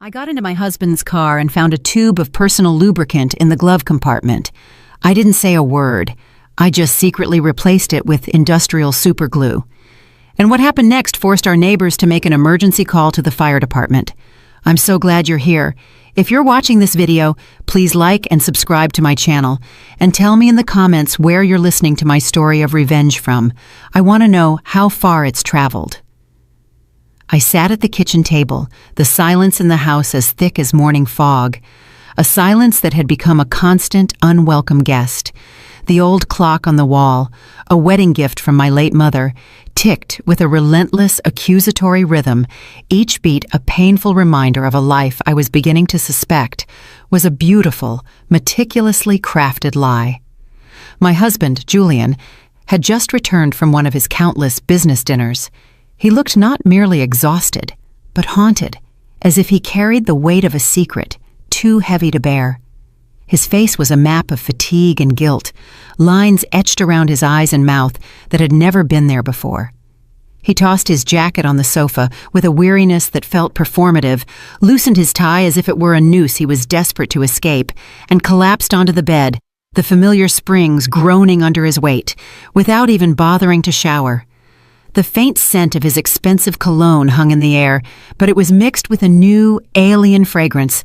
I got into my husband's car and found a tube of personal lubricant in the glove compartment. I didn't say a word. I just secretly replaced it with industrial superglue. And what happened next forced our neighbors to make an emergency call to the fire department. I'm so glad you're here. If you're watching this video, please like and subscribe to my channel, and tell me in the comments where you're listening to my story of revenge from. I want to know how far it's traveled. I sat at the kitchen table, the silence in the house as thick as morning fog, a silence that had become a constant, unwelcome guest. The old clock on the wall, a wedding gift from my late mother, ticked with a relentless, accusatory rhythm, each beat a painful reminder of a life I was beginning to suspect was a beautiful, meticulously crafted lie. My husband, Julian, had just returned from one of his countless business dinners. He looked not merely exhausted, but haunted, as if he carried the weight of a secret, too heavy to bear. His face was a map of fatigue and guilt, lines etched around his eyes and mouth that had never been there before. He tossed his jacket on the sofa with a weariness that felt performative, loosened his tie as if it were a noose he was desperate to escape, and collapsed onto the bed, the familiar springs groaning under his weight, without even bothering to shower. The faint scent of his expensive cologne hung in the air, but it was mixed with a new, alien fragrance,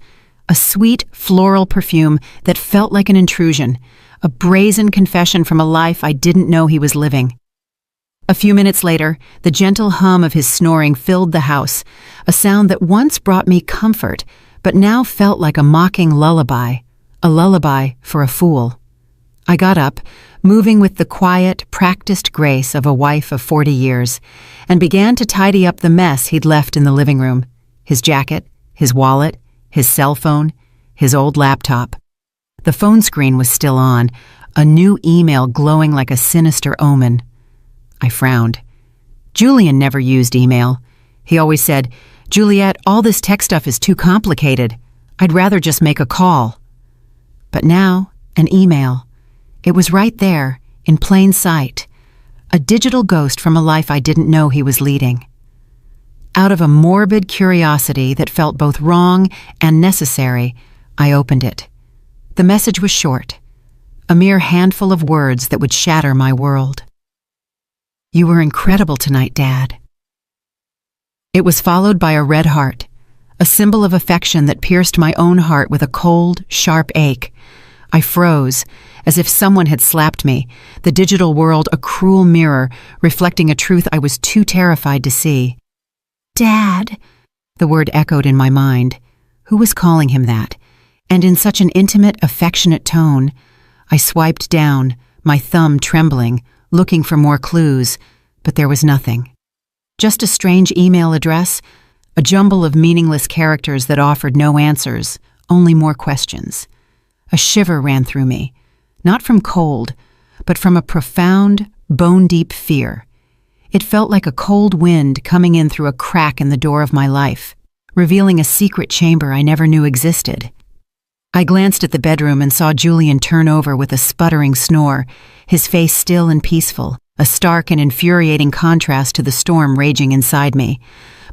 a sweet, floral perfume that felt like an intrusion, a brazen confession from a life I didn't know he was living. A few minutes later, the gentle hum of his snoring filled the house, a sound that once brought me comfort, but now felt like a mocking lullaby, a lullaby for a fool. I got up, moving with the quiet, practiced grace of a wife of 40 years, and began to tidy up the mess he'd left in the living room: his jacket, his wallet, his cell phone, his old laptop. The phone screen was still on, a new email glowing like a sinister omen. I frowned. Julian never used email. He always said, "Juliet, all this tech stuff is too complicated. I'd rather just make a call." But now, an email. It was right there, in plain sight, a digital ghost from a life I didn't know he was leading. Out of a morbid curiosity that felt both wrong and necessary, I opened it. The message was short, a mere handful of words that would shatter my world. "You were incredible tonight, Dad." It was followed by a red heart, a symbol of affection that pierced my own heart with a cold, sharp ache. I froze, as if someone had slapped me, the digital world a cruel mirror reflecting a truth I was too terrified to see. "Dad," the word echoed in my mind. Who was calling him that? And in such an intimate, affectionate tone. I swiped down, my thumb trembling, looking for more clues, but there was nothing. Just a strange email address, a jumble of meaningless characters that offered no answers, only more questions. A shiver ran through me, not from cold, but from a profound, bone-deep fear. It felt like a cold wind coming in through a crack in the door of my life, revealing a secret chamber I never knew existed. I glanced at the bedroom and saw Julian turn over with a sputtering snore, his face still and peaceful, a stark and infuriating contrast to the storm raging inside me.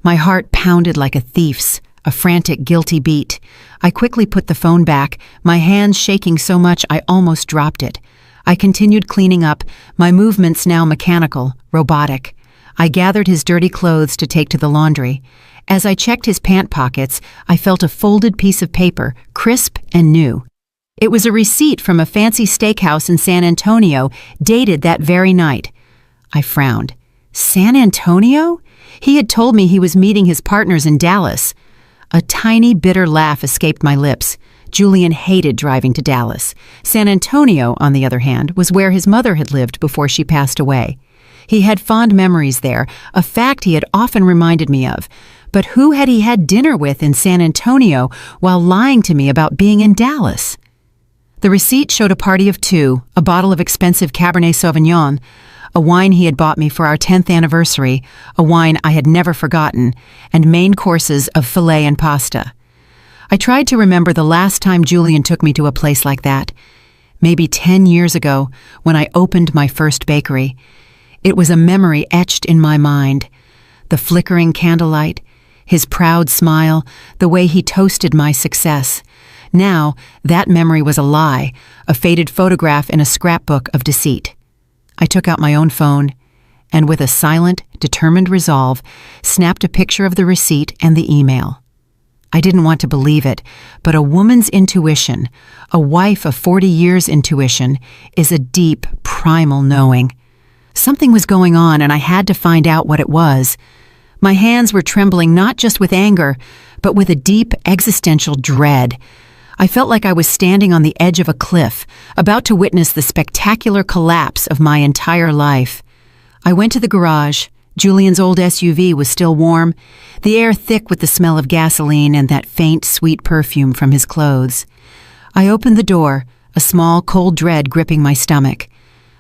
My heart pounded like a thief's, a frantic, guilty beat. I quickly put the phone back, my hands shaking so much I almost dropped it. I continued cleaning up, my movements now mechanical, robotic. I gathered his dirty clothes to take to the laundry. As I checked his pant pockets, I felt a folded piece of paper, crisp and new. It was a receipt from a fancy steakhouse in San Antonio, dated that very night. I frowned. San Antonio? He had told me he was meeting his partners in Dallas. A tiny, bitter laugh escaped my lips. Julian hated driving to Dallas. San Antonio, on the other hand, was where his mother had lived before she passed away. He had fond memories there, a fact he had often reminded me of. But who had he had dinner with in San Antonio while lying to me about being in Dallas? The receipt showed a party of two, a bottle of expensive Cabernet Sauvignon, a wine he had bought me for our 10th anniversary, a wine I had never forgotten, and main courses of filet and pasta. I tried to remember the last time Julian took me to a place like that. Maybe 10 years ago, when I opened my first bakery. It was a memory etched in my mind. The flickering candlelight, His proud smile, the way he toasted my success. Now, that memory was a lie, a faded photograph in a scrapbook of deceit. I took out my own phone, and with a silent, determined resolve, snapped a picture of the receipt and the email. I didn't want to believe it, but a woman's intuition, a wife of 40 years' intuition, is a deep, primal knowing. Something was going on, and I had to find out what it was. My hands were trembling not just with anger, but with a deep existential dread. I felt like I was standing on the edge of a cliff, about to witness the spectacular collapse of my entire life. I went to the garage. Julian's old SUV was still warm, the air thick with the smell of gasoline and that faint, sweet perfume from his clothes. I opened the door, a small, cold dread gripping my stomach.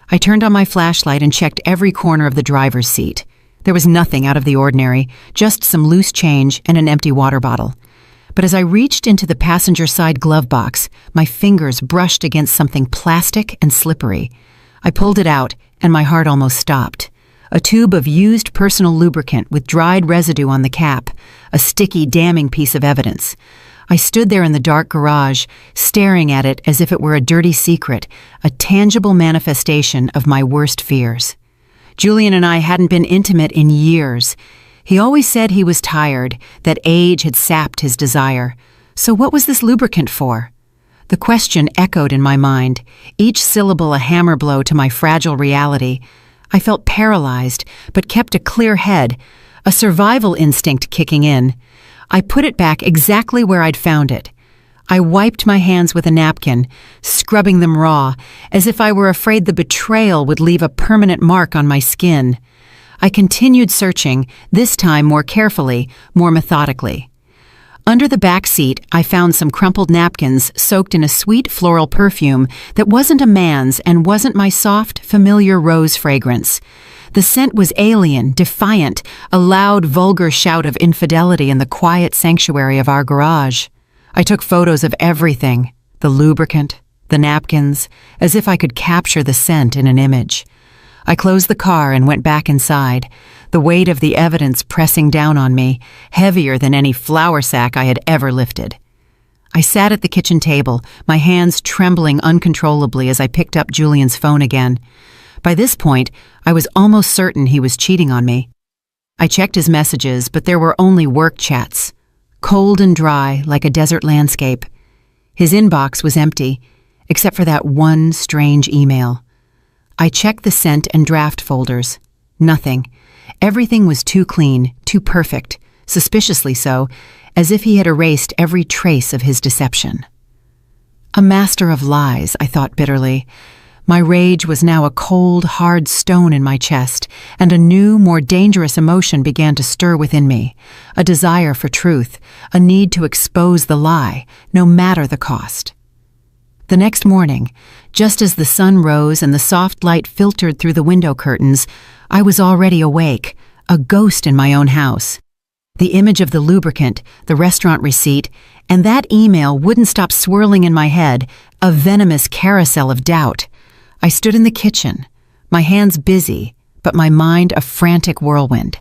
I turned on my flashlight and checked every corner of the driver's seat. There was nothing out of the ordinary, just some loose change and an empty water bottle. But as I reached into the passenger side glove box, my fingers brushed against something plastic and slippery. I pulled it out, and my heart almost stopped. A tube of used personal lubricant with dried residue on the cap, a sticky, damning piece of evidence. I stood there in the dark garage, staring at it as if it were a dirty secret, a tangible manifestation of my worst fears. Julian and I hadn't been intimate in years. He always said he was tired, that age had sapped his desire. So what was this lubricant for? The question echoed in my mind, each syllable a hammer blow to my fragile reality. I felt paralyzed, but kept a clear head, a survival instinct kicking in. I put it back exactly where I'd found it. I wiped my hands with a napkin, scrubbing them raw, as if I were afraid the betrayal would leave a permanent mark on my skin. I continued searching, this time more carefully, more methodically. Under the back seat, I found some crumpled napkins soaked in a sweet floral perfume that wasn't a man's and wasn't my soft, familiar rose fragrance. The scent was alien, defiant, a loud, vulgar shout of infidelity in the quiet sanctuary of our garage. I took photos of everything, the lubricant, the napkins, as if I could capture the scent in an image. I closed the car and went back inside, the weight of the evidence pressing down on me, heavier than any flour sack I had ever lifted. I sat at the kitchen table, my hands trembling uncontrollably as I picked up Julian's phone again. By this point, I was almost certain he was cheating on me. I checked his messages, but there were only work chats, cold and dry like a desert landscape. His inbox was empty, except for that one strange email. I checked the sent and draft folders. Nothing. Everything was too clean, too perfect, suspiciously so, as if he had erased every trace of his deception. A master of lies, I thought bitterly. My rage was now a cold, hard stone in my chest, and a new, more dangerous emotion began to stir within me, a desire for truth, a need to expose the lie, no matter the cost. The next morning, just as the sun rose and the soft light filtered through the window curtains, I was already awake, a ghost in my own house. The image of the lubricant, the restaurant receipt, and that email wouldn't stop swirling in my head, a venomous carousel of doubt. I stood in the kitchen, my hands busy, but my mind a frantic whirlwind.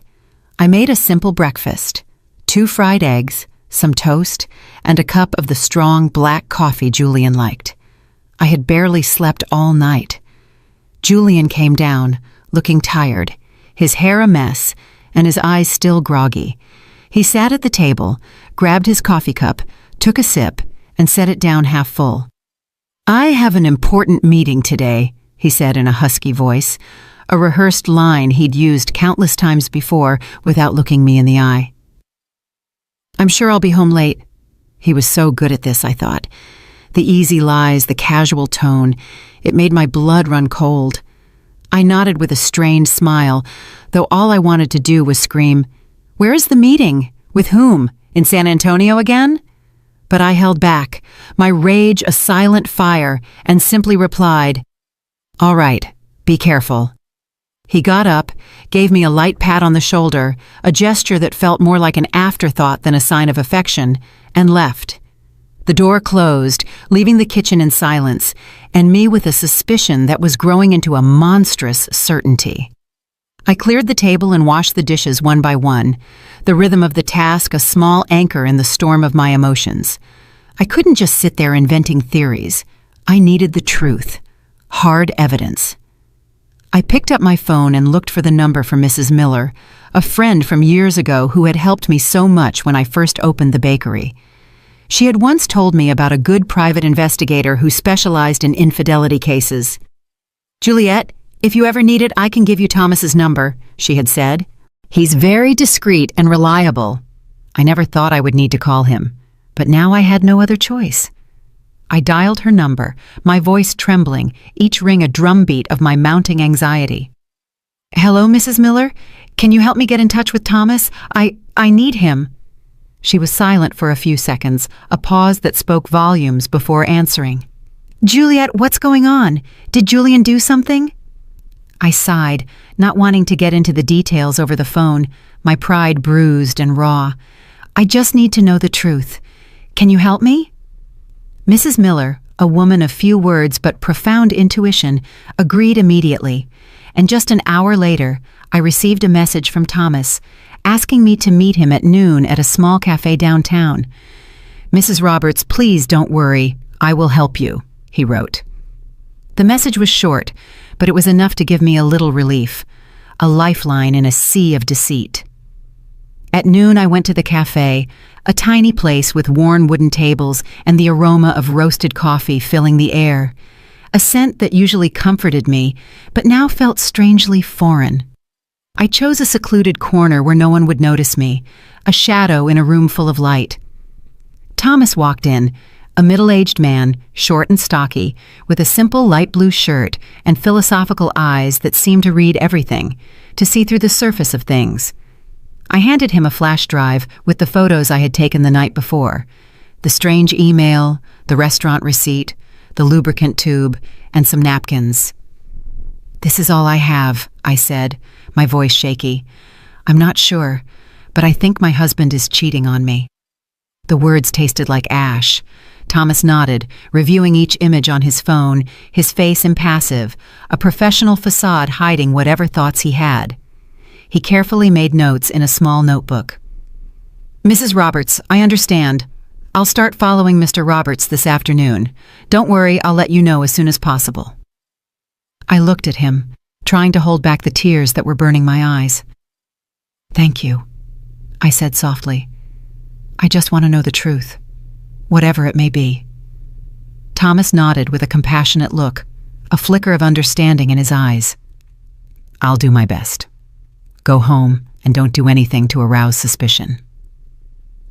I made a simple breakfast, 2 fried eggs, some toast, and a cup of the strong black coffee Julian liked. I had barely slept all night. Julian came down, looking tired, his hair a mess, and his eyes still groggy. He sat at the table, grabbed his coffee cup, took a sip, and set it down half full. "I have an important meeting today," he said in a husky voice, a rehearsed line he'd used countless times before without looking me in the eye. "I'm sure I'll be home late." He was so good at this, I thought. The easy lies, the casual tone, it made my blood run cold. I nodded with a strained smile, though all I wanted to do was scream, "Where is the meeting? With whom? In San Antonio again?" But I held back, my rage a silent fire, and simply replied, "All right, be careful." He got up, gave me a light pat on the shoulder, a gesture that felt more like an afterthought than a sign of affection, and left. The door closed, leaving the kitchen in silence, and me with a suspicion that was growing into a monstrous certainty. I cleared the table and washed the dishes one by one, the rhythm of the task a small anchor in the storm of my emotions. I couldn't just sit there inventing theories. I needed the truth, hard evidence. I picked up my phone and looked for the number for Mrs. Miller, a friend from years ago who had helped me so much when I first opened the bakery. She had once told me about a good private investigator who specialized in infidelity cases. "Juliet, if you ever need it, I can give you Thomas's number," she had said. "He's very discreet and reliable." I never thought I would need to call him, but now I had no other choice. I dialed her number, my voice trembling, each ring a drumbeat of my mounting anxiety. "Hello, Mrs. Miller? Can you help me get in touch with Thomas? I need him." She was silent for a few seconds, a pause that spoke volumes before answering. "Juliet, what's going on? Did Julian do something?" I sighed, not wanting to get into the details over the phone, my pride bruised and raw. "I just need to know the truth. Can you help me?" Mrs. Miller, a woman of few words but profound intuition, agreed immediately, and just an hour later, I received a message from Thomas, asking me to meet him at noon at a small cafe downtown. "Mrs. Roberts, please don't worry. I will help you," he wrote. The message was short, but it was enough to give me a little relief, a lifeline in a sea of deceit. At noon, I went to the cafe, a tiny place with worn wooden tables and the aroma of roasted coffee filling the air, a scent that usually comforted me, but now felt strangely foreign. I chose a secluded corner where no one would notice me, a shadow in a room full of light. Thomas walked in, a middle-aged man, short and stocky, with a simple light blue shirt and philosophical eyes that seemed to read everything, to see through the surface of things. I handed him a flash drive with the photos I had taken the night before, the strange email, the restaurant receipt, the lubricant tube, and some napkins. "This is all I have," I said, my voice shaky. "I'm not sure, but I think my husband is cheating on me." The words tasted like ash. Thomas nodded, reviewing each image on his phone, his face impassive, a professional facade hiding whatever thoughts he had. He carefully made notes in a small notebook. "Mrs. Roberts, I understand. I'll start following Mr. Roberts this afternoon. Don't worry, I'll let you know as soon as possible." I looked at him, trying to hold back the tears that were burning my eyes. "Thank you," I said softly. "I just want to know the truth, whatever it may be." Thomas nodded with a compassionate look, a flicker of understanding in his eyes. "I'll do my best. Go home and don't do anything to arouse suspicion."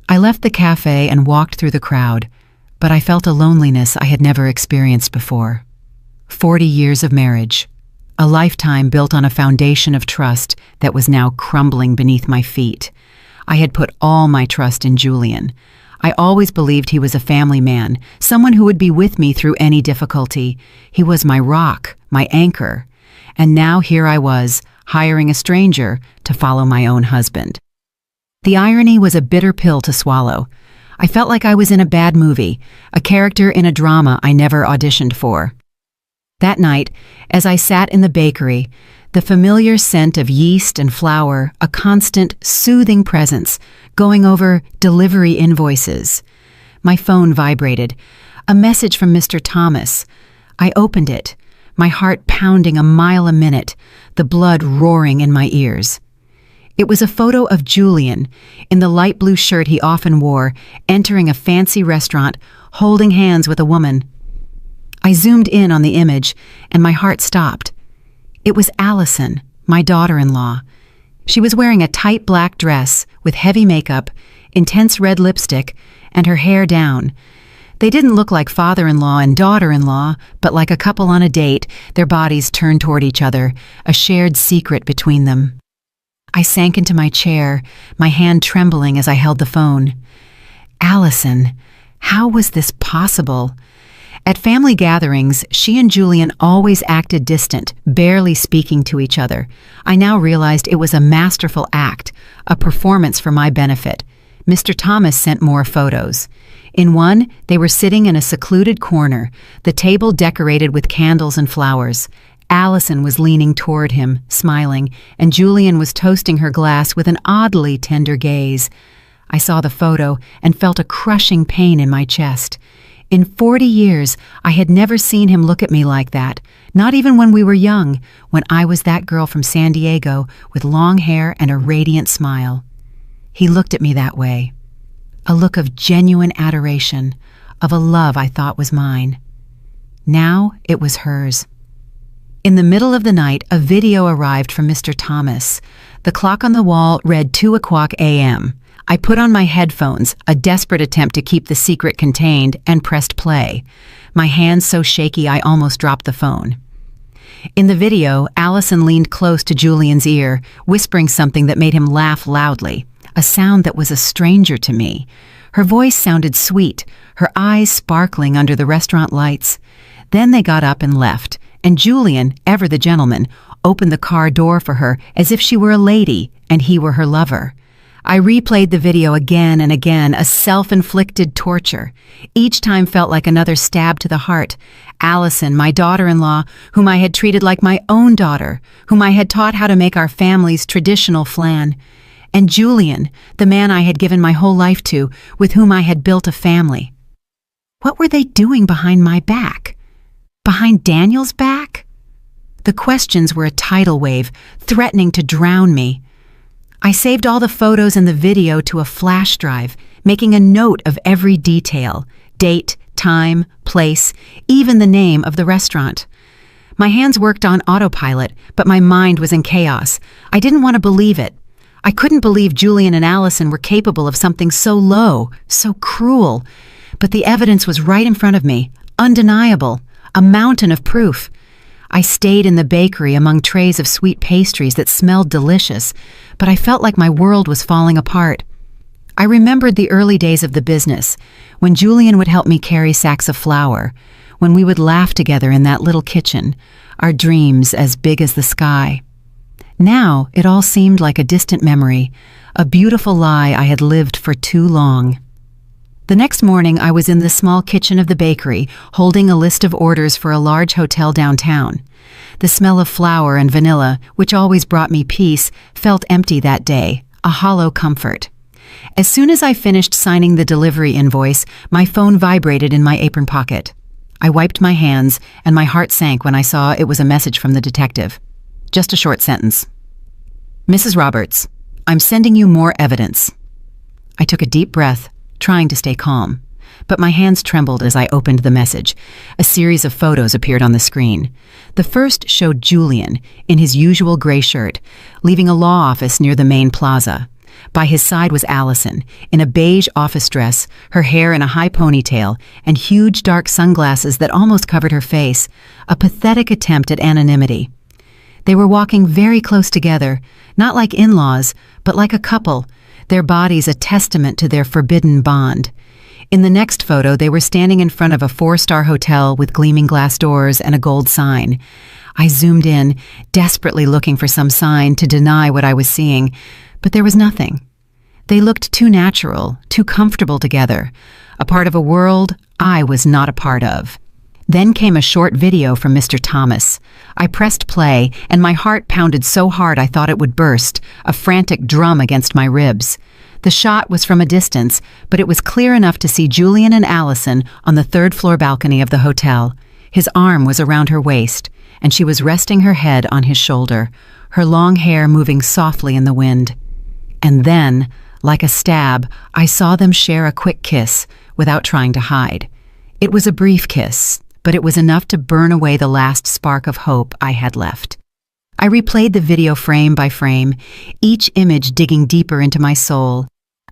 I left the cafe and walked through the crowd, but I felt a loneliness I had never experienced before. 40 years of marriage, a lifetime built on a foundation of trust that was now crumbling beneath my feet. I had put all my trust in Julian. I always believed he was a family man, someone who would be with me through any difficulty. He was my rock, my anchor. And now here I was, hiring a stranger to follow my own husband. The irony was a bitter pill to swallow. I felt like I was in a bad movie, a character in a drama I never auditioned for. That night, as I sat in the bakery, the familiar scent of yeast and flour, a constant, soothing presence, going over delivery invoices. My phone vibrated. A message from Mr. Thomas. I opened it, my heart pounding a mile a minute, the blood roaring in my ears. It was a photo of Julian, in the light blue shirt he often wore, entering a fancy restaurant, holding hands with a woman. I zoomed in on the image, and my heart stopped. It was Allison, my daughter-in-law. She was wearing a tight black dress with heavy makeup, intense red lipstick, and her hair down. They didn't look like father-in-law and daughter-in-law, but like a couple on a date, their bodies turned toward each other, a shared secret between them. I sank into my chair, my hand trembling as I held the phone. Allison, how was this possible? At family gatherings, she and Julian always acted distant, barely speaking to each other. I now realized it was a masterful act, a performance for my benefit. Mr. Thomas sent more photos. In one, they were sitting in a secluded corner, the table decorated with candles and flowers. Allison was leaning toward him, smiling, and Julian was toasting her glass with an oddly tender gaze. I saw the photo and felt a crushing pain in my chest. In 40 years, I had never seen him look at me like that, not even when we were young, when I was that girl from San Diego with long hair and a radiant smile. He looked at me that way. A look of genuine adoration, of a love I thought was mine. Now it was hers. In the middle of the night, a video arrived from Mr. Thomas. The clock on the wall read 2:00 a.m. I put on my headphones, a desperate attempt to keep the secret contained, and pressed play. My hands so shaky I almost dropped the phone. In the video, Allison leaned close to Julian's ear, whispering something that made him laugh loudly, a sound that was a stranger to me. Her voice sounded sweet, her eyes sparkling under the restaurant lights. Then they got up and left, and Julian, ever the gentleman, opened the car door for her as if she were a lady and he were her lover. I replayed the video again and again, a self-inflicted torture. Each time felt like another stab to the heart. Allison, my daughter-in-law, whom I had treated like my own daughter, whom I had taught how to make our family's traditional flan. And Julian, the man I had given my whole life to, with whom I had built a family. What were they doing behind my back? Behind Daniel's back? The questions were a tidal wave, threatening to drown me. I saved all the photos and the video to a flash drive, making a note of every detail, date, time, place, even the name of the restaurant. My hands worked on autopilot, but my mind was in chaos. I didn't want to believe it. I couldn't believe Julian and Allison were capable of something so low, so cruel. But the evidence was right in front of me, undeniable, a mountain of proof. I stayed in the bakery among trays of sweet pastries that smelled delicious, but I felt like my world was falling apart. I remembered the early days of the business, when Julian would help me carry sacks of flour, when we would laugh together in that little kitchen, our dreams as big as the sky. Now it all seemed like a distant memory, a beautiful lie I had lived for too long. The next morning, I was in the small kitchen of the bakery, holding a list of orders for a large hotel downtown. The smell of flour and vanilla, which always brought me peace, felt empty that day, a hollow comfort. As soon as I finished signing the delivery invoice, my phone vibrated in my apron pocket. I wiped my hands, and my heart sank when I saw it was a message from the detective. Just a short sentence. Mrs. Roberts, I'm sending you more evidence. I took a deep breath, trying to stay calm, but my hands trembled as I opened the message. A series of photos appeared on the screen. The first showed Julian, in his usual gray shirt, leaving a law office near the main plaza. By his side was Allison, in a beige office dress, her hair in a high ponytail, and huge dark sunglasses that almost covered her face, a pathetic attempt at anonymity. They were walking very close together, not like in-laws, but like a couple, their bodies a testament to their forbidden bond. In the next photo, they were standing in front of a 4-star hotel with gleaming glass doors and a gold sign. I zoomed in, desperately looking for some sign to deny what I was seeing, but there was nothing. They looked too natural, too comfortable together, a part of a world I was not a part of. Then came a short video from Mr. Thomas. I pressed play, and my heart pounded so hard I thought it would burst, a frantic drum against my ribs. The shot was from a distance, but it was clear enough to see Julian and Allison on the 3rd-floor balcony of the hotel. His arm was around her waist, and she was resting her head on his shoulder, her long hair moving softly in the wind. And then, like a stab, I saw them share a quick kiss, without trying to hide. It was a brief kiss, but it was enough to burn away the last spark of hope I had left. I replayed the video frame by frame, each image digging deeper into my soul,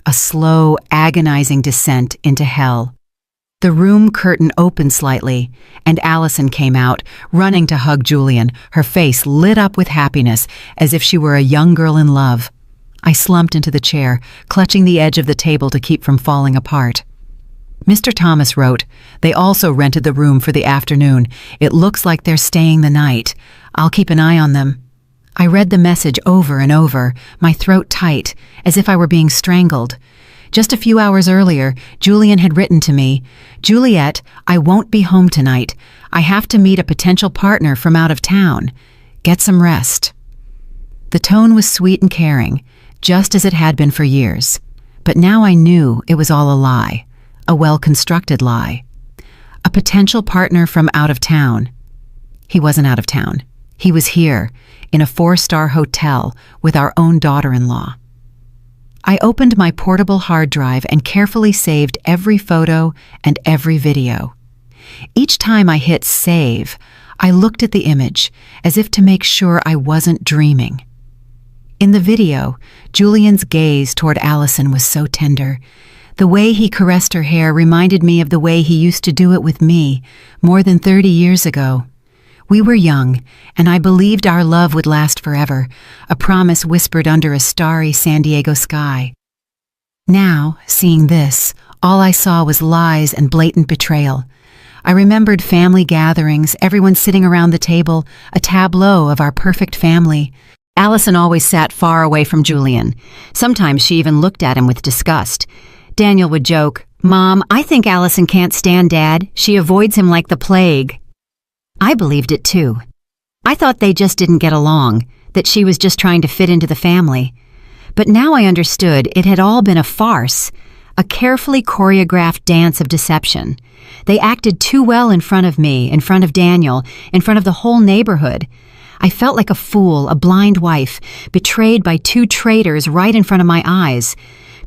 a slow, agonizing descent into hell. The room curtain opened slightly, and Allison came out, running to hug Julian, her face lit up with happiness, as if she were a young girl in love. I slumped into the chair, clutching the edge of the table to keep from falling apart. Mr. Thomas wrote, "They also rented the room for the afternoon. It looks like they're staying the night. I'll keep an eye on them." I read the message over and over, my throat tight, as if I were being strangled. Just a few hours earlier, Julian had written to me, "Juliet, I won't be home tonight. I have to meet a potential partner from out of town. Get some rest." The tone was sweet and caring, just as it had been for years. But now I knew it was all a lie, a well-constructed lie. A potential partner from out of town. He wasn't out of town. He was here, in a 4-star hotel with our own daughter-in-law. I opened my portable hard drive and carefully saved every photo and every video. Each time I hit save, I looked at the image, as if to make sure I wasn't dreaming. In the video, Julian's gaze toward Allison was so tender. The way he caressed her hair reminded me of the way he used to do it with me more than 30 years ago. We were young, and I believed our love would last forever, a promise whispered under a starry San Diego sky. Now, seeing this, all I saw was lies and blatant betrayal. I remembered family gatherings, everyone sitting around the table, a tableau of our perfect family. Allison always sat far away from Julian. Sometimes she even looked at him with disgust. Daniel would joke, "Mom, I think Allison can't stand Dad. She avoids him like the plague." I believed it too. I thought they just didn't get along, that she was just trying to fit into the family. But now I understood it had all been a farce, a carefully choreographed dance of deception. They acted too well in front of me, in front of Daniel, in front of the whole neighborhood. I felt like a fool, a blind wife, betrayed by 2 traitors right in front of my eyes.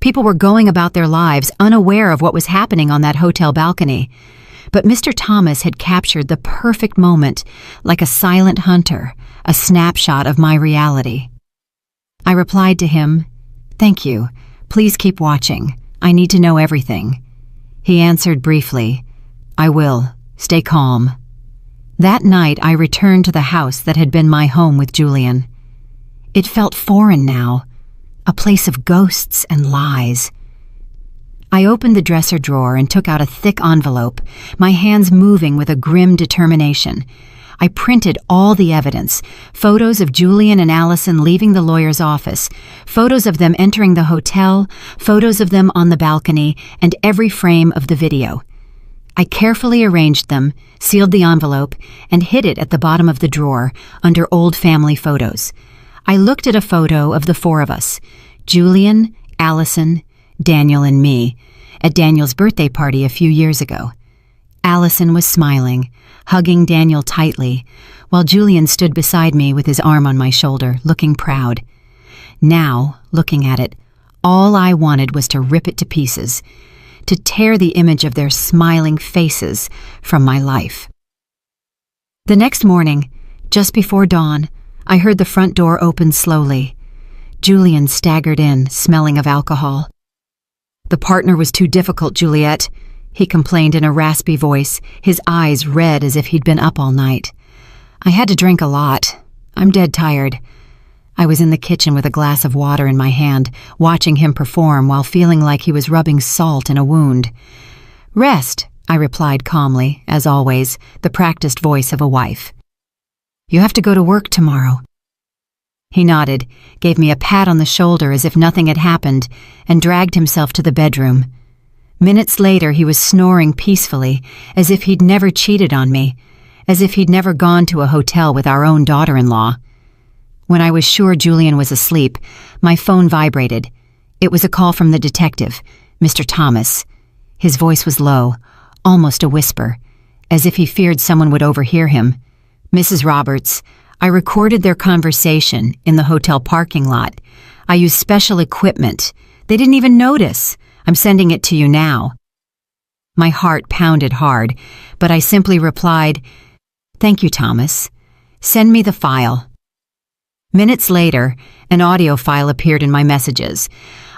People were going about their lives unaware of what was happening on that hotel balcony. But Mr. Thomas had captured the perfect moment, like a silent hunter, a snapshot of my reality. I replied to him, "Thank you. Please keep watching. I need to know everything." He answered briefly, "I will. Stay calm." That night I returned to the house that had been my home with Julian. It felt foreign now, a place of ghosts and lies. I opened the dresser drawer and took out a thick envelope, my hands moving with a grim determination. I printed all the evidence, photos of Julian and Allison leaving the lawyer's office, photos of them entering the hotel, photos of them on the balcony, and every frame of the video. I carefully arranged them, sealed the envelope, and hid it at the bottom of the drawer, under old family photos. I looked at a photo of the 4 of us, Julian, Allison, Daniel, and me, at Daniel's birthday party a few years ago. Allison was smiling, hugging Daniel tightly, while Julian stood beside me with his arm on my shoulder, looking proud. Now, looking at it, all I wanted was to rip it to pieces, to tear the image of their smiling faces from my life. The next morning, just before dawn, I heard the front door open slowly. Julian staggered in, smelling of alcohol. "The partner was too difficult, Juliet," he complained in a raspy voice, his eyes red as if he'd been up all night. "I had to drink a lot. I'm dead tired." I was in the kitchen with a glass of water in my hand, watching him perform while feeling like he was rubbing salt in a wound. "Rest," I replied calmly, as always, the practiced voice of a wife. "You have to go to work tomorrow." He nodded, gave me a pat on the shoulder as if nothing had happened, and dragged himself to the bedroom. Minutes later, he was snoring peacefully, as if he'd never cheated on me, as if he'd never gone to a hotel with our own daughter-in-law. When I was sure Julian was asleep, my phone vibrated. It was a call from the detective, Mr. Thomas. His voice was low, almost a whisper, as if he feared someone would overhear him. "Mrs. Roberts, I recorded their conversation in the hotel parking lot. I used special equipment. They didn't even notice. I'm sending it to you now." My heart pounded hard, but I simply replied, "Thank you, Thomas. Send me the file." Minutes later, an audio file appeared in my messages.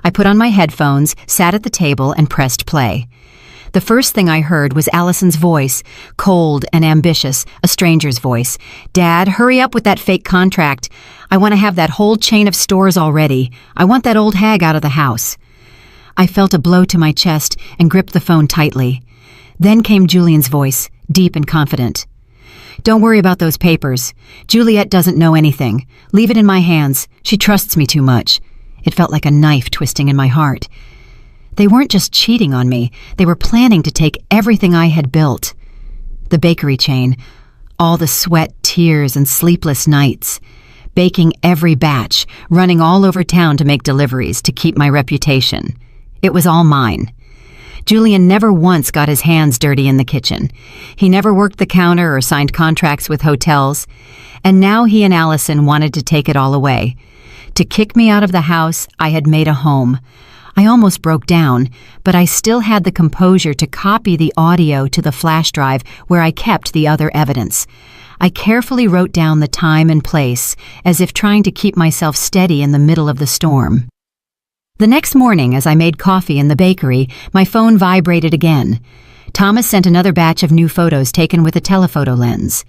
I put on my headphones, sat at the table, and pressed play. The first thing I heard was Allison's voice, cold and ambitious, a stranger's voice. "Dad, hurry up with that fake contract. I want to have that whole chain of stores already. I want that old hag out of the house." I felt a blow to my chest and gripped the phone tightly. Then came Julian's voice, deep and confident. "Don't worry about those papers. Juliet doesn't know anything. Leave it in my hands. She trusts me too much." It felt like a knife twisting in my heart. They weren't just cheating on me, they were planning to take everything I had built. The bakery chain, all the sweat, tears, and sleepless nights. Baking every batch, running all over town to make deliveries to keep my reputation. It was all mine. Julian never once got his hands dirty in the kitchen. He never worked the counter or signed contracts with hotels. And now he and Allison wanted to take it all away. To kick me out of the house I had made a home. I almost broke down, but I still had the composure to copy the audio to the flash drive where I kept the other evidence. I carefully wrote down the time and place, as if trying to keep myself steady in the middle of the storm. The next morning, as I made coffee in the bakery, my phone vibrated again. Thomas sent another batch of new photos taken with a telephoto lens.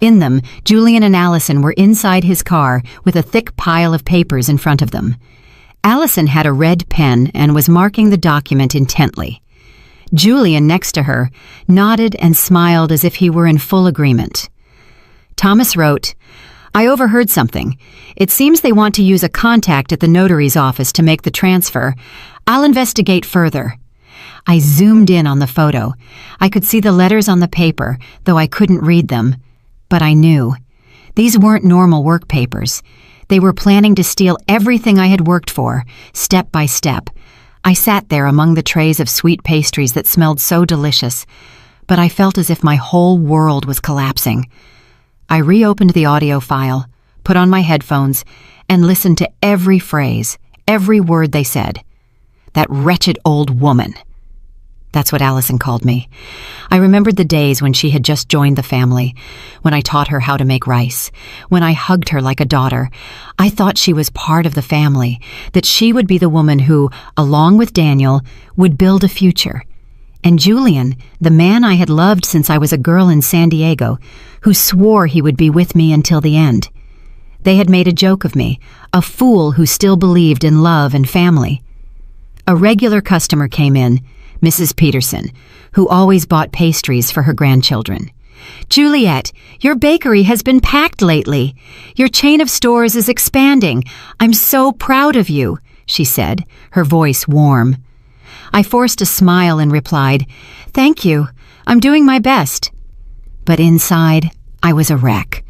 In them, Julian and Allison were inside his car with a thick pile of papers in front of them. Allison had a red pen and was marking the document intently. Julian, next to her, nodded and smiled as if he were in full agreement. Thomas wrote, "I overheard something. It seems they want to use a contact at the notary's office to make the transfer. I'll investigate further." I zoomed in on the photo. I could see the letters on the paper, though I couldn't read them. But I knew. These weren't normal work papers. They were planning to steal everything I had worked for, step by step. I sat there among the trays of sweet pastries that smelled so delicious, but I felt as if my whole world was collapsing. I reopened the audio file, put on my headphones, and listened to every phrase, every word they said. That wretched old woman. That's what Allison called me. I remembered the days when she had just joined the family, when I taught her how to make rice, when I hugged her like a daughter. I thought she was part of the family, that she would be the woman who, along with Daniel, would build a future. And Julian, the man I had loved since I was a girl in San Diego, who swore he would be with me until the end. They had made a joke of me, a fool who still believed in love and family. A regular customer came in, Mrs. Peterson, who always bought pastries for her grandchildren. "Juliet, your bakery has been packed lately. Your chain of stores is expanding. I'm so proud of you," she said, her voice warm. I forced a smile and replied, "Thank you. I'm doing my best." But inside, I was a wreck.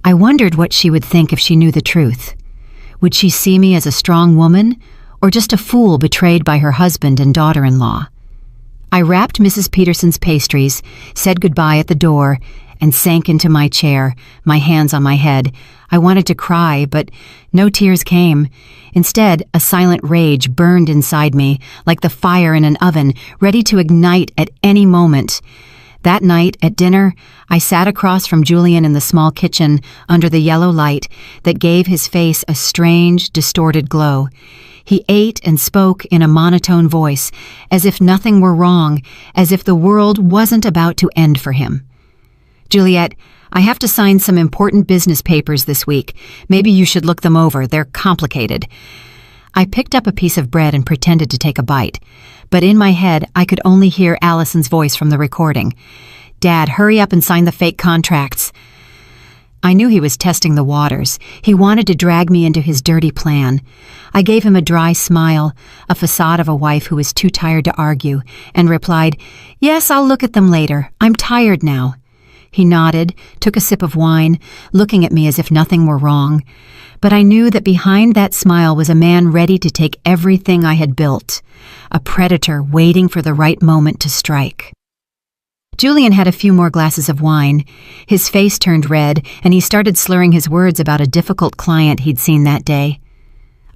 I wondered what she would think if she knew the truth. Would she see me as a strong woman, or just a fool betrayed by her husband and daughter-in-law? I wrapped Mrs. Peterson's pastries, said goodbye at the door, and sank into my chair, my hands on my head. I wanted to cry, but no tears came. Instead, a silent rage burned inside me, like the fire in an oven, ready to ignite at any moment. That night, at dinner, I sat across from Julian in the small kitchen under the yellow light that gave his face a strange, distorted glow. He ate and spoke in a monotone voice, as if nothing were wrong, as if the world wasn't about to end for him. "Juliet, I have to sign some important business papers this week. Maybe you should look them over. They're complicated." I picked up a piece of bread and pretended to take a bite, but in my head I could only hear Allison's voice from the recording. "Dad, hurry up and sign the fake contracts." I knew he was testing the waters. He wanted to drag me into his dirty plan. I gave him a dry smile, a facade of a wife who was too tired to argue, and replied, "Yes, I'll look at them later. I'm tired now." He nodded, took a sip of wine, looking at me as if nothing were wrong. But I knew that behind that smile was a man ready to take everything I had built, a predator waiting for the right moment to strike. Julian had a few more glasses of wine. His face turned red, and he started slurring his words about a difficult client he'd seen that day.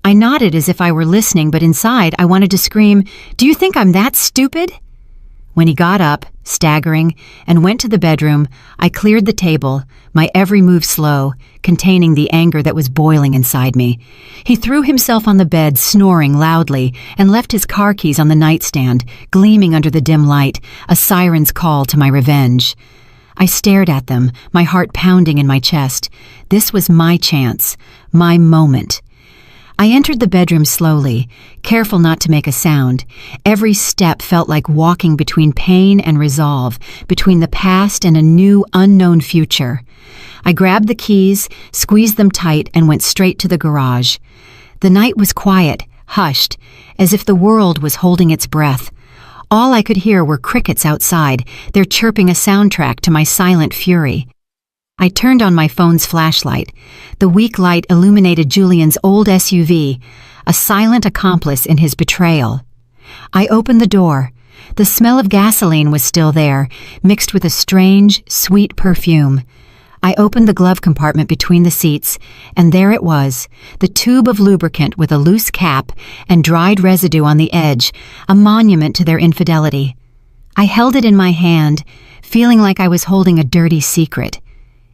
I nodded as if I were listening, but inside I wanted to scream, "Do you think I'm that stupid?" When he got up, staggering, and went to the bedroom, I cleared the table, my every move slow, containing the anger that was boiling inside me. He threw himself on the bed, snoring loudly, and left his car keys on the nightstand, gleaming under the dim light, a siren's call to my revenge. I stared at them, my heart pounding in my chest. This was my chance, my moment. I entered the bedroom slowly, careful not to make a sound. Every step felt like walking between pain and resolve, between the past and a new, unknown future. I grabbed the keys, squeezed them tight, and went straight to the garage. The night was quiet, hushed, as if the world was holding its breath. All I could hear were crickets outside, their chirping a soundtrack to my silent fury. I turned on my phone's flashlight. The weak light illuminated Julian's old SUV, a silent accomplice in his betrayal. I opened the door. The smell of gasoline was still there, mixed with a strange, sweet perfume. I opened the glove compartment between the seats, and there it was, the tube of lubricant with a loose cap and dried residue on the edge, a monument to their infidelity. I held it in my hand, feeling like I was holding a dirty secret.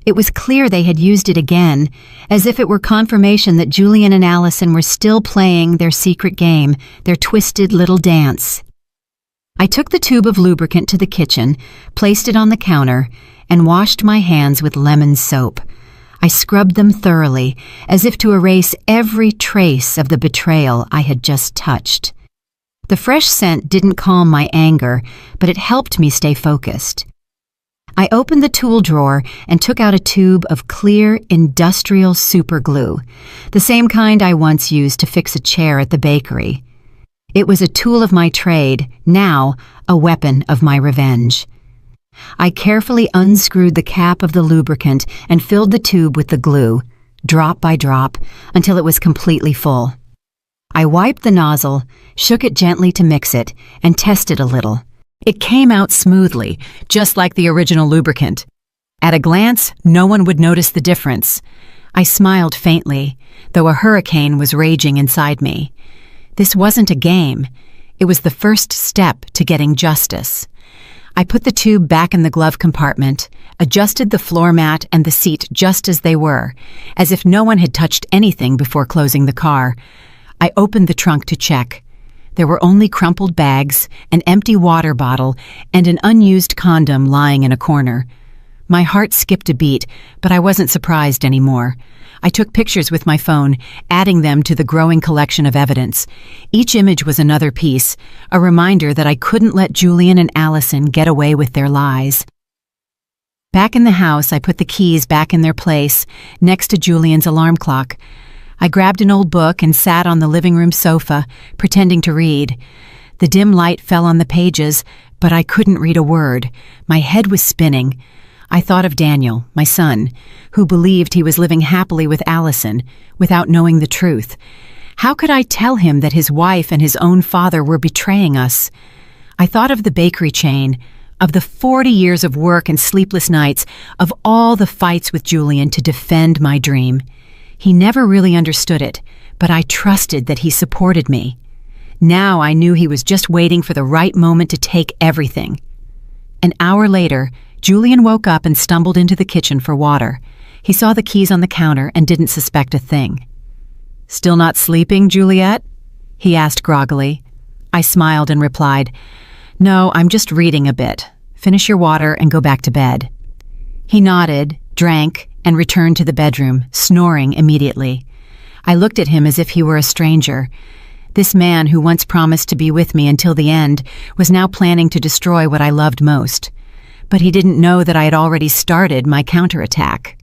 It was clear they had used it again, as if it were confirmation that Julian and Allison were still playing their secret game, their twisted little dance. I took the tube of lubricant to the kitchen, placed it on the counter, and washed my hands with lemon soap. I scrubbed them thoroughly, as if to erase every trace of the betrayal I had just touched. The fresh scent didn't calm my anger, but it helped me stay focused. I opened the tool drawer and took out a tube of clear industrial superglue, the same kind I once used to fix a chair at the bakery. It was a tool of my trade, now a weapon of my revenge. I carefully unscrewed the cap of the lubricant and filled the tube with the glue, drop by drop, until it was completely full. I wiped the nozzle, shook it gently to mix it, and tested a little. It came out smoothly, just like the original lubricant. At a glance, no one would notice the difference. I smiled faintly, though a hurricane was raging inside me. This wasn't a game. It was the first step to getting justice. I put the tube back in the glove compartment, adjusted the floor mat and the seat just as they were, as if no one had touched anything before closing the car. I opened the trunk to check. There were only crumpled bags, an empty water bottle, and an unused condom lying in a corner. My heart skipped a beat, but I wasn't surprised anymore. I took pictures with my phone, adding them to the growing collection of evidence. Each image was another piece, a reminder that I couldn't let Julian and Allison get away with their lies. Back in the house, I put the keys back in their place, next to Julian's alarm clock. I grabbed an old book and sat on the living room sofa, pretending to read. The dim light fell on the pages, but I couldn't read a word. My head was spinning. I thought of Daniel, my son, who believed he was living happily with Allison without knowing the truth. How could I tell him that his wife and his own father were betraying us? I thought of the bakery chain, of the 40 years of work and sleepless nights, of all the fights with Julian to defend my dream. He never really understood it, but I trusted that he supported me. Now I knew he was just waiting for the right moment to take everything. An hour later, Julian woke up and stumbled into the kitchen for water. He saw the keys on the counter and didn't suspect a thing. "Still not sleeping, Juliet?" he asked groggily. I smiled and replied, "No, I'm just reading a bit. Finish your water and go back to bed." He nodded, drank, and returned to the bedroom, snoring immediately. I looked at him as if he were a stranger. This man who once promised to be with me until the end was now planning to destroy what I loved most. But he didn't know that I had already started my counterattack.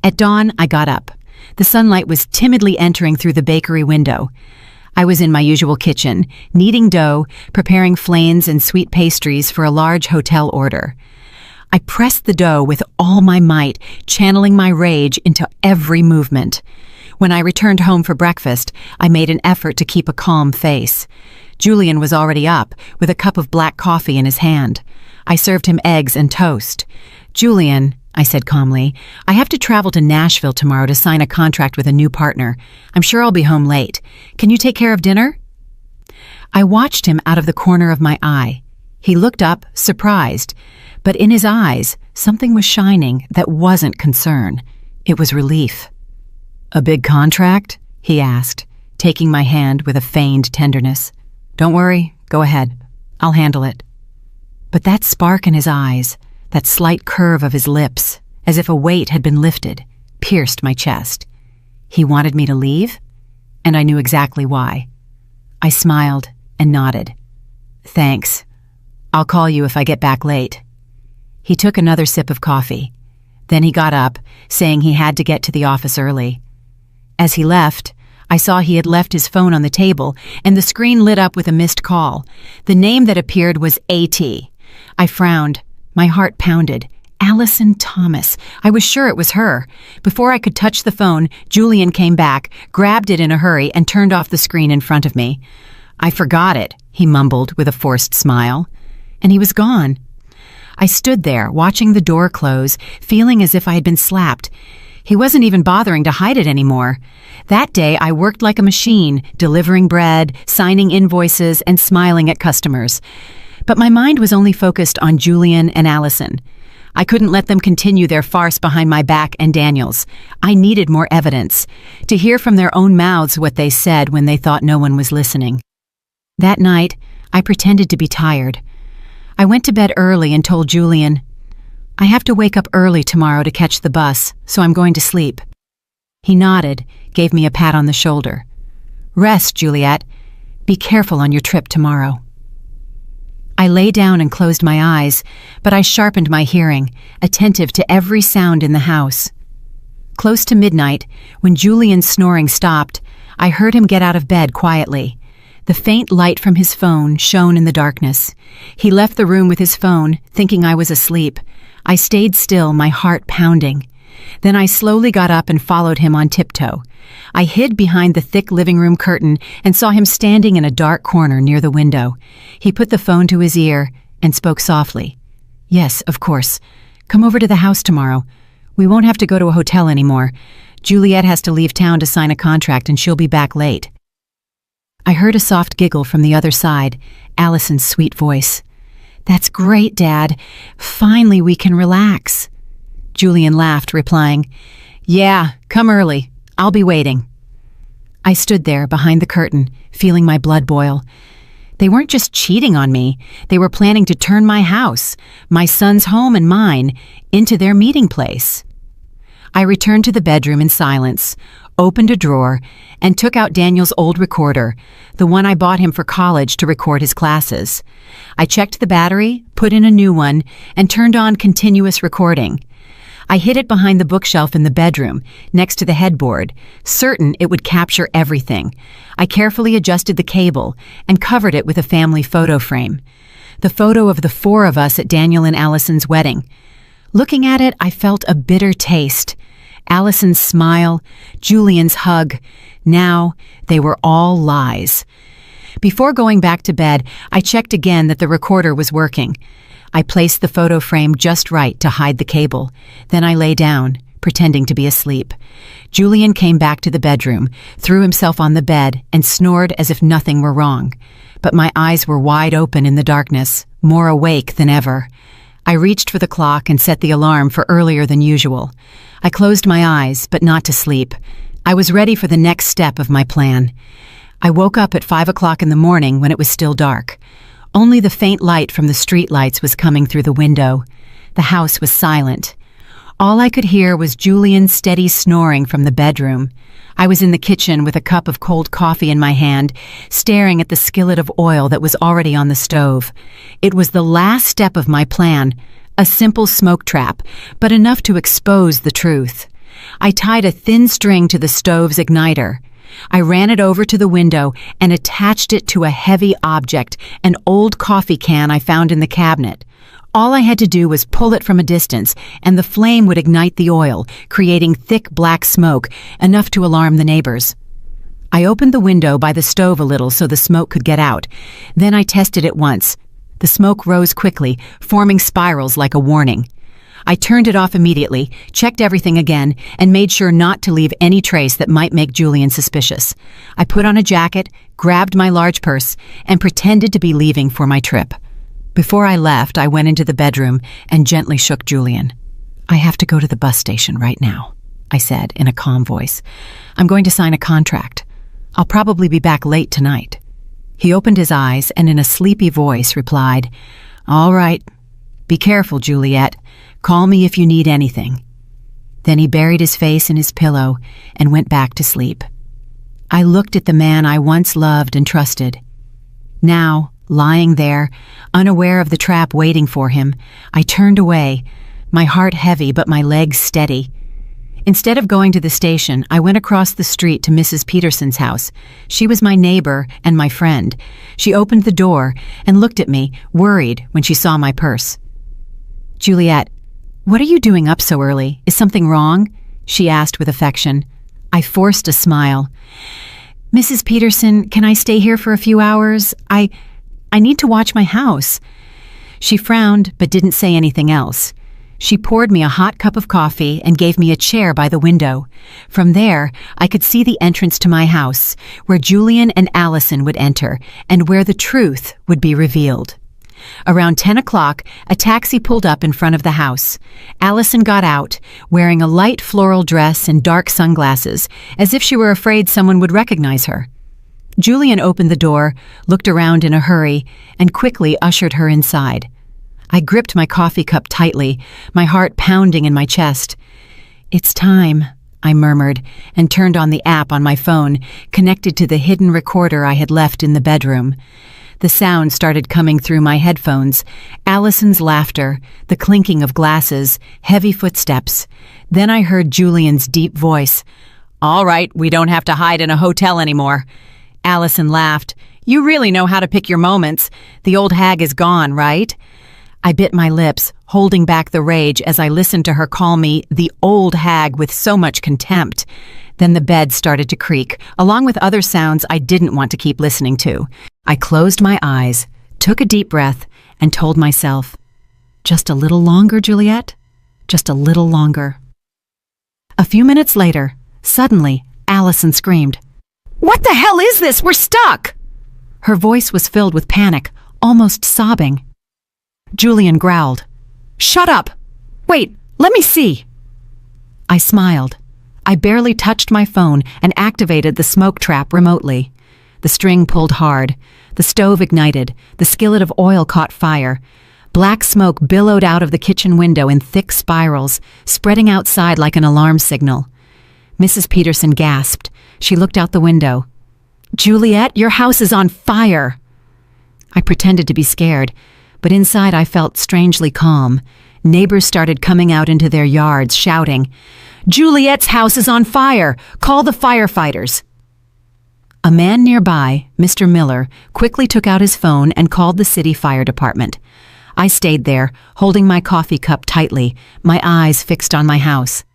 At dawn, I got up. The sunlight was timidly entering through the bakery window. I was in my usual kitchen, kneading dough, preparing flains and sweet pastries for a large hotel order. I pressed the dough with all my might, channeling my rage into every movement. When I returned home for breakfast, I made an effort to keep a calm face. Julian was already up, with a cup of black coffee in his hand. I served him eggs and toast. "Julian," I said calmly, "I have to travel to Nashville tomorrow to sign a contract with a new partner. I'm sure I'll be home late. Can you take care of dinner?" I watched him out of the corner of my eye. He looked up, surprised, but in his eyes, something was shining that wasn't concern. It was relief. "A big contract?" he asked, taking my hand with a feigned tenderness. "Don't worry, go ahead. I'll handle it." But that spark in his eyes, that slight curve of his lips, as if a weight had been lifted, pierced my chest. He wanted me to leave, and I knew exactly why. I smiled and nodded. "Thanks. I'll call you if I get back late." He took another sip of coffee. Then he got up, saying he had to get to the office early. As he left, I saw he had left his phone on the table, and the screen lit up with a missed call. The name that appeared was A.T. I frowned. My heart pounded. Allison Thomas. I was sure it was her. Before I could touch the phone, Julian came back, grabbed it in a hurry, and turned off the screen in front of me. "I forgot it," he mumbled with a forced smile. And he was gone. I stood there, watching the door close, feeling as if I had been slapped. He wasn't even bothering to hide it anymore. That day, I worked like a machine, delivering bread, signing invoices, and smiling at customers. But my mind was only focused on Julian and Allison. I couldn't let them continue their farce behind my back and Daniel's. I needed more evidence, to hear from their own mouths what they said when they thought no one was listening. That night, I pretended to be tired. I went to bed early and told Julian, "I have to wake up early tomorrow to catch the bus, so I'm going to sleep." He nodded, gave me a pat on the shoulder. "Rest, Juliet. Be careful on your trip tomorrow." I lay down and closed my eyes, but I sharpened my hearing, attentive to every sound in the house. Close to midnight, when Julian's snoring stopped, I heard him get out of bed quietly. The faint light from his phone shone in the darkness. He left the room with his phone, thinking I was asleep. I stayed still, my heart pounding. Then I slowly got up and followed him on tiptoe. I hid behind the thick living room curtain and saw him standing in a dark corner near the window. He put the phone to his ear and spoke softly. "Yes, of course. Come over to the house tomorrow. We won't have to go to a hotel anymore. Juliet has to leave town to sign a contract and she'll be back late." I heard a soft giggle from the other side, Allison's sweet voice. "That's great, Dad. Finally we can relax." Julian laughed, replying, "Yeah, come early. I'll be waiting." I stood there behind the curtain, feeling my blood boil. They weren't just cheating on me. They were planning to turn my house, my son's home and mine, into their meeting place. I returned to the bedroom in silence, opened a drawer, and took out Daniel's old recorder, the one I bought him for college to record his classes. I checked the battery, put in a new one, and turned on continuous recording. I hid it behind the bookshelf in the bedroom, next to the headboard, certain it would capture everything. I carefully adjusted the cable and covered it with a family photo frame. The photo of the four of us at Daniel and Allison's wedding. Looking at it, I felt a bitter taste. Allison's smile, Julian's hug. Now, they were all lies. Before going back to bed, I checked again that the recorder was working. I placed the photo frame just right to hide the cable. Then I lay down, pretending to be asleep. Julian came back to the bedroom, threw himself on the bed, and snored as if nothing were wrong. But my eyes were wide open in the darkness, more awake than ever. I reached for the clock and set the alarm for earlier than usual. I closed my eyes, but not to sleep. I was ready for the next step of my plan. I woke up at 5 o'clock in the morning when it was still dark. Only the faint light from the street lights was coming through the window. The house was silent. All I could hear was Julian's steady snoring from the bedroom. I was in the kitchen with a cup of cold coffee in my hand, staring at the skillet of oil that was already on the stove. It was the last step of my plan, a simple smoke trap, but enough to expose the truth. I tied a thin string to the stove's igniter. I ran it over to the window and attached it to a heavy object, an old coffee can I found in the cabinet. All I had to do was pull it from a distance, and the flame would ignite the oil, creating thick black smoke, enough to alarm the neighbors. I opened the window by the stove a little so the smoke could get out. Then I tested it once. The smoke rose quickly, forming spirals like a warning. I turned it off immediately, checked everything again, and made sure not to leave any trace that might make Julian suspicious. I put on a jacket, grabbed my large purse, and pretended to be leaving for my trip. Before I left, I went into the bedroom and gently shook Julian. "I have to go to the bus station right now," I said in a calm voice. "I'm going to sign a contract. I'll probably be back late tonight." He opened his eyes and in a sleepy voice replied, "All right. Be careful, Juliet. Call me if you need anything." Then he buried his face in his pillow and went back to sleep. I looked at the man I once loved and trusted. Now, lying there, unaware of the trap waiting for him, I turned away, my heart heavy but my legs steady. Instead of going to the station, I went across the street to Mrs. Peterson's house. She was my neighbor and my friend. She opened the door and looked at me, worried, when she saw my purse. "Juliet, what are you doing up so early? Is something wrong?" she asked with affection. I forced a smile. "Mrs. Peterson, can I stay here for a few hours? I need to watch my house." She frowned but didn't say anything else. She poured me a hot cup of coffee and gave me a chair by the window. From there, I could see the entrance to my house, where Julian and Allison would enter, and where the truth would be revealed. Around 10 o'clock, a taxi pulled up in front of the house. Allison got out, wearing a light floral dress and dark sunglasses, as if she were afraid someone would recognize her. Julian opened the door, looked around in a hurry, and quickly ushered her inside. I gripped my coffee cup tightly, my heart pounding in my chest. "It's time," I murmured, and turned on the app on my phone, connected to the hidden recorder I had left in the bedroom. The sound started coming through my headphones. Allison's laughter, the clinking of glasses, heavy footsteps. Then I heard Julian's deep voice. "All right, we don't have to hide in a hotel anymore." Allison laughed. "You really know how to pick your moments. The old hag is gone, right?" I bit my lips, holding back the rage as I listened to her call me the old hag with so much contempt. Then the bed started to creak, along with other sounds I didn't want to keep listening to. I closed my eyes, took a deep breath, and told myself, "Just a little longer, Juliet. Just a little longer." A few minutes later, suddenly, Allison screamed, "What the hell is this? We're stuck!" Her voice was filled with panic, almost sobbing. Julian growled, "Shut up! Wait, let me see!" I smiled. I barely touched my phone and activated the smoke trap remotely. The string pulled hard. The stove ignited. The skillet of oil caught fire. Black smoke billowed out of the kitchen window in thick spirals, spreading outside like an alarm signal. Mrs. Peterson gasped. She looked out the window. "Juliet, your house is on fire!" I pretended to be scared, but inside I felt strangely calm. Neighbors started coming out into their yards, shouting, "Juliet's house is on fire! Call the firefighters!" A man nearby, Mr. Miller, quickly took out his phone and called the city fire department. I stayed there, holding my coffee cup tightly, my eyes fixed on my house.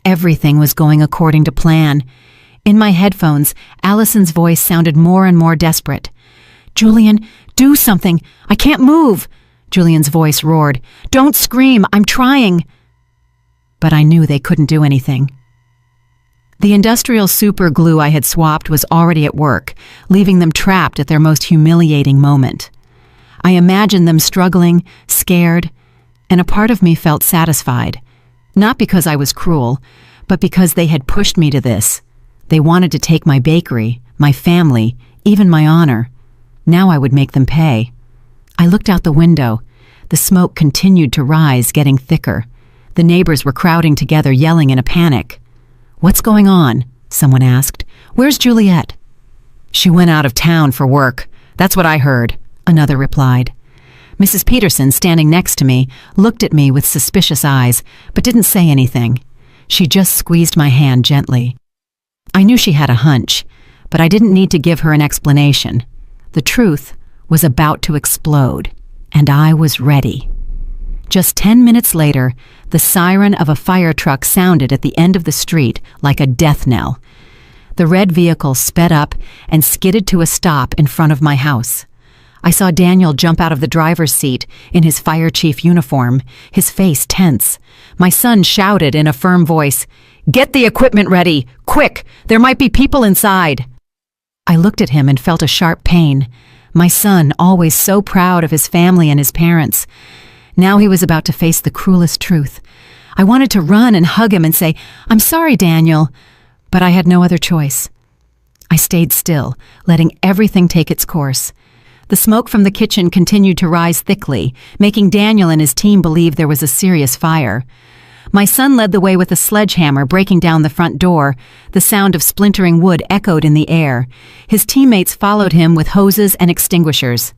Everything was going according to plan. In my headphones, Allison's voice sounded more and more desperate. "Julian, do something! I can't move!" Julian's voice roared. "Don't scream! I'm trying!" But I knew they couldn't do anything. The industrial super glue I had swapped was already at work, leaving them trapped at their most humiliating moment. I imagined them struggling, scared, and a part of me felt satisfied. Not because I was cruel, but because they had pushed me to this. They wanted to take my bakery, my family, even my honor. Now I would make them pay. I looked out the window. The smoke continued to rise, getting thicker. The neighbors were crowding together, yelling in a panic. "What's going on?" someone asked. "Where's Juliet?" "She went out of town for work. That's what I heard," another replied. Mrs. Peterson, standing next to me, looked at me with suspicious eyes, but didn't say anything. She just squeezed my hand gently. I knew she had a hunch, but I didn't need to give her an explanation. The truth was about to explode, and I was ready. Just 10 minutes later, the siren of a fire truck sounded at the end of the street like a death knell. The red vehicle sped up and skidded to a stop in front of my house. I saw Daniel jump out of the driver's seat in his fire chief uniform, his face tense. My son shouted in a firm voice, "Get the equipment ready! Quick! There might be people inside!" I looked at him and felt a sharp pain. My son, always so proud of his family and his parents. Now he was about to face the cruelest truth. I wanted to run and hug him and say, "I'm sorry, Daniel," but I had no other choice. I stayed still, letting everything take its course. The smoke from the kitchen continued to rise thickly, making Daniel and his team believe there was a serious fire. My son led the way with a sledgehammer, breaking down the front door. The sound of splintering wood echoed in the air. His teammates followed him with hoses and extinguishers.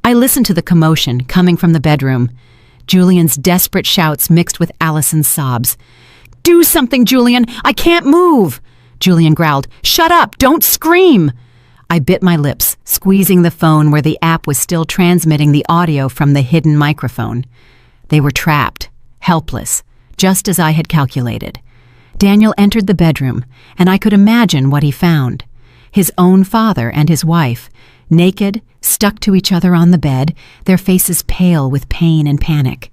I listened to the commotion coming from the bedroom. Julian's desperate shouts mixed with Allison's sobs. Do something, Julian. I can't move. Julian growled. Shut up. Don't scream. I bit my lips, squeezing the phone where the app was still transmitting the audio from the hidden microphone. They were trapped, helpless, just as I had calculated. Daniel entered the bedroom, and I could imagine what he found. His own father and his wife, naked, stuck to each other on the bed, their faces pale with pain and panic.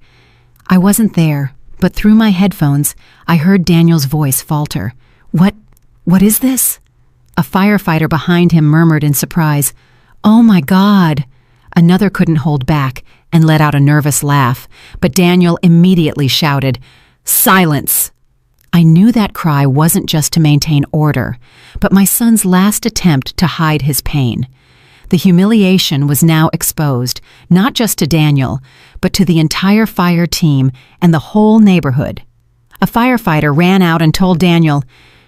I wasn't there, but through my headphones, I heard Daniel's voice falter. What is this? A firefighter behind him murmured in surprise, "Oh my God!" Another couldn't hold back and let out a nervous laugh, but Daniel immediately shouted, "Silence!" I knew that cry wasn't just to maintain order, but my son's last attempt to hide his pain. The humiliation was now exposed, not just to Daniel, but to the entire fire team and the whole neighborhood. A firefighter ran out and told Daniel,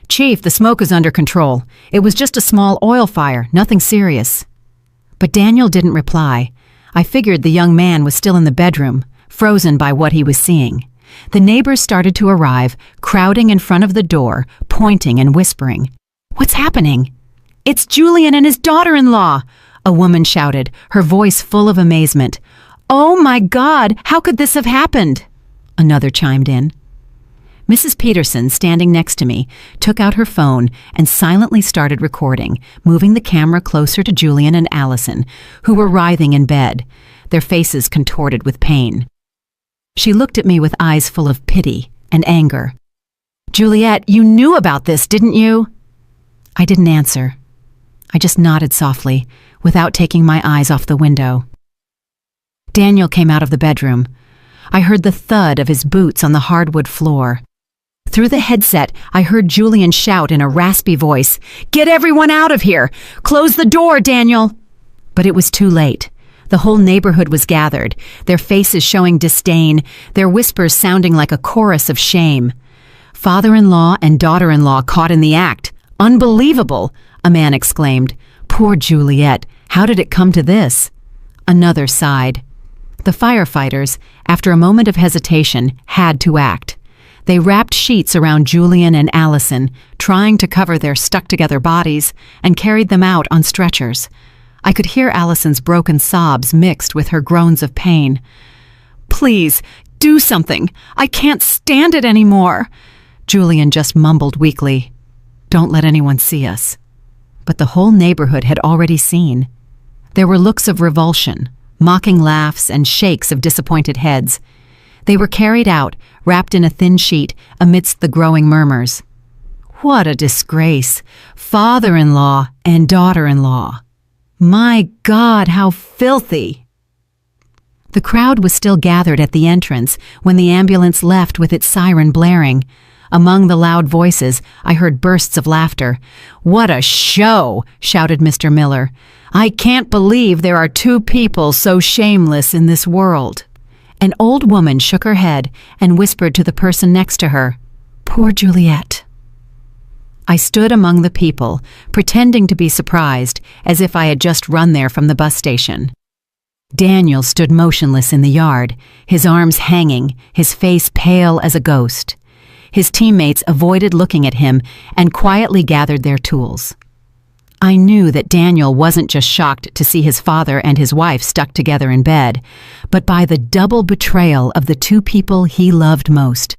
"Chief, the smoke is under control. It was just a small oil fire, nothing serious." But Daniel didn't reply. I figured the young man was still in the bedroom, frozen by what he was seeing. The neighbors started to arrive, crowding in front of the door, pointing and whispering. "What's happening?" "It's Julian and his daughter-in-law!" a woman shouted, her voice full of amazement. "Oh my God, how could this have happened?" Another chimed in. Mrs. Peterson, standing next to me, took out her phone and silently started recording, moving the camera closer to Julian and Allison, who were writhing in bed, their faces contorted with pain. She looked at me with eyes full of pity and anger. "Juliet, you knew about this, didn't you?" I didn't answer. I just nodded softly, without taking my eyes off the window. Daniel came out of the bedroom. I heard the thud of his boots on the hardwood floor. Through the headset, I heard Julian shout in a raspy voice, "Get everyone out of here! Close the door, Daniel!" But it was too late. The whole neighborhood was gathered, their faces showing disdain, their whispers sounding like a chorus of shame. "Father-in-law and daughter-in-law caught in the act. Unbelievable!" a man exclaimed. "Poor Juliet, how did it come to this?" Another sighed. The firefighters, after a moment of hesitation, had to act. They wrapped sheets around Julian and Allison, trying to cover their stuck-together bodies, and carried them out on stretchers. I could hear Allison's broken sobs mixed with her groans of pain. "Please, do something! I can't stand it anymore!" Julian just mumbled weakly. "Don't let anyone see us." But the whole neighborhood had already seen. There were looks of revulsion, mocking laughs, and shakes of disappointed heads. They were carried out, wrapped in a thin sheet, amidst the growing murmurs. What a disgrace! Father-in-law and daughter-in-law. My God, how filthy! The crowd was still gathered at the entrance when the ambulance left with its siren blaring. Among the loud voices, I heard bursts of laughter. "What a show!" shouted Mr. Miller. "I can't believe there are two people so shameless in this world." An old woman shook her head and whispered to the person next to her, "Poor Juliet." I stood among the people, pretending to be surprised, as if I had just run there from the bus station. Daniel stood motionless in the yard, his arms hanging, his face pale as a ghost. His teammates avoided looking at him and quietly gathered their tools. I knew that Daniel wasn't just shocked to see his father and his wife stuck together in bed, but by the double betrayal of the two people he loved most.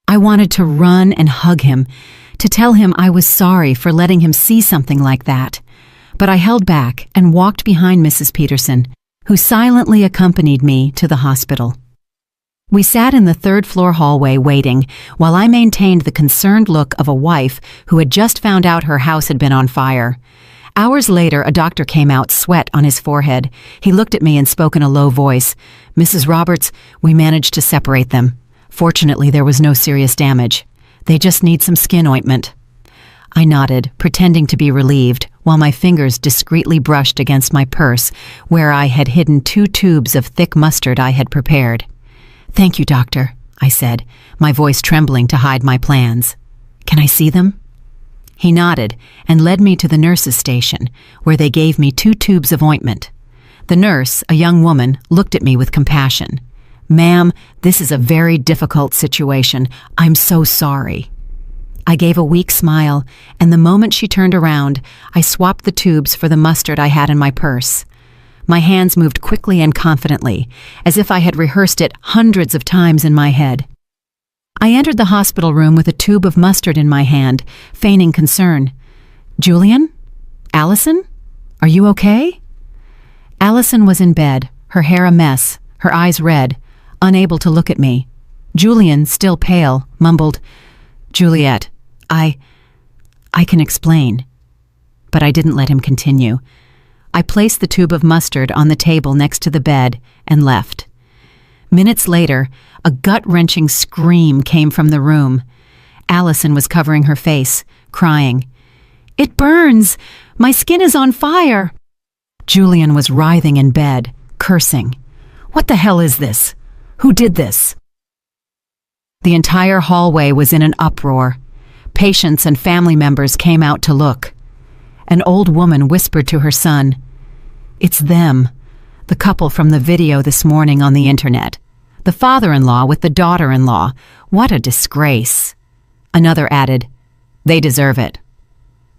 I wanted to run and hug him, to tell him I was sorry for letting him see something like that, but I held back and walked behind Mrs. Peterson, who silently accompanied me to the hospital. We sat in the third-floor hallway waiting while I maintained the concerned look of a wife who had just found out her house had been on fire. Hours later, a doctor came out, sweat on his forehead. He looked at me and spoke in a low voice. "Mrs. Roberts, we managed to separate them. Fortunately, there was no serious damage. They just need some skin ointment." I nodded, pretending to be relieved, while my fingers discreetly brushed against my purse, where I had hidden 2 tubes of thick mustard I had prepared. "Thank you, doctor," I said, my voice trembling to hide my plans. "Can I see them?" He nodded and led me to the nurse's station, where they gave me 2 tubes of ointment. The nurse, a young woman, looked at me with compassion. "Ma'am, this is a very difficult situation. I'm so sorry." I gave a weak smile, and the moment she turned around, I swapped the tubes for the mustard I had in my purse. My hands moved quickly and confidently, as if I had rehearsed it hundreds of times in my head. I entered the hospital room with a tube of mustard in my hand, feigning concern. "Julian? Allison? Are you okay?" Allison was in bed, her hair a mess, her eyes red, unable to look at me. Julian, still pale, mumbled, "Juliet, I can explain." But I didn't let him continue. I placed the tube of mustard on the table next to the bed and left. Minutes later, a gut-wrenching scream came from the room. Allison was covering her face, crying, "It burns! My skin is on fire!" Julian was writhing in bed, cursing. "What the hell is this? Who did this?" The entire hallway was in an uproar. Patients and family members came out to look. An old woman whispered to her son, "It's them, the couple from the video this morning on the internet. The father-in-law with the daughter-in-law. What a disgrace." Another added, "They deserve it."